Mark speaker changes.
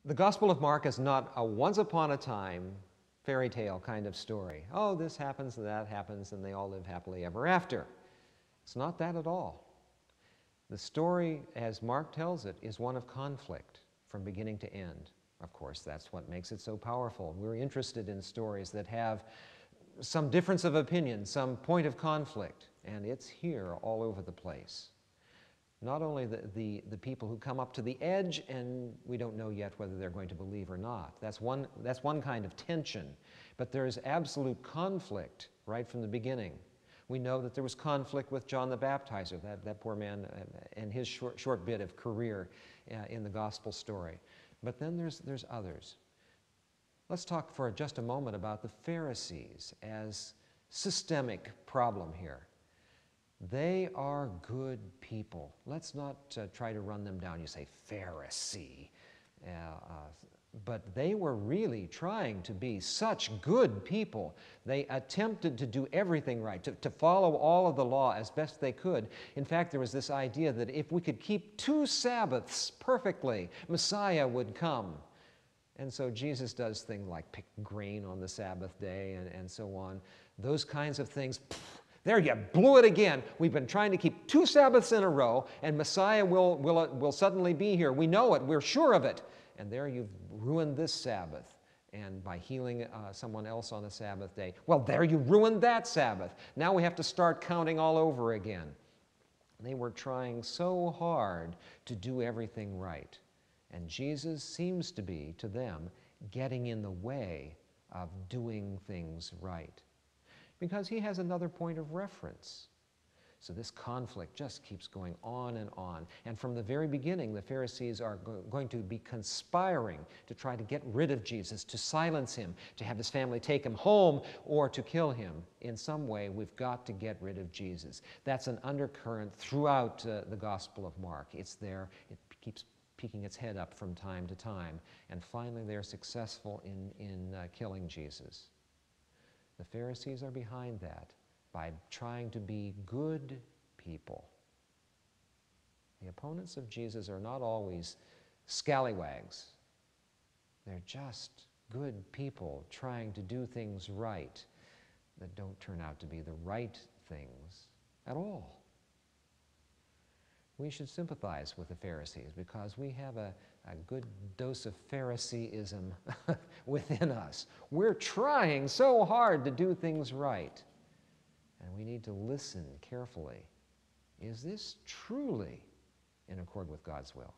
Speaker 1: The Gospel of Mark is not a once upon a time fairy tale kind of story. Oh, this happens and that happens and they all live happily ever after. It's not that at all. The story, as Mark tells it, is one of conflict from beginning to end. Of course, that's what makes it so powerful. We're interested in stories that have some difference of opinion, some point of conflict, and it's here all over the place. Not only the people who come up to the edge and we don't know yet whether they're going to believe or not. That's one kind of tension. But there is absolute conflict right from the beginning. We know that there was conflict with John the Baptizer, that poor man and his short bit of career in the gospel story. But then there's others. Let's talk for just a moment about the Pharisees as systemic problem here. They are good people. Let's not try to run them down. You say, Pharisee. But they were really trying to be such good people. They attempted to do everything right, to follow all of the law as best they could. In fact, there was this idea that if we could keep 2 Sabbaths perfectly, Messiah would come. And so Jesus does things like pick grain on the Sabbath day and so on. Those kinds of things. There you blew it again. We've been trying to keep 2 Sabbaths in a row, and Messiah will suddenly be here. We know it. We're sure of it. And there you've ruined this Sabbath. And by healing someone else on the Sabbath day, well, there you ruined that Sabbath. Now we have to start counting all over again. They were trying so hard to do everything right. And Jesus seems to be, to them, getting in the way of doing things right, because he has another point of reference. So this conflict just keeps going on and on. And from the very beginning, the Pharisees are going to be conspiring to try to get rid of Jesus, to silence him, to have his family take him home, or to kill him. In some way, we've got to get rid of Jesus. That's an undercurrent throughout the Gospel of Mark. It's there. It keeps peeking its head up from time to time. And finally, they're successful in killing Jesus. The Pharisees are behind that by trying to be good people. The opponents of Jesus are not always scallywags. They're just good people trying to do things right that don't turn out to be the right things at all. We should sympathize with the Pharisees because we have a good dose of Phariseeism within us. We're trying so hard to do things right, and we need to listen carefully. Is this truly in accord with God's will?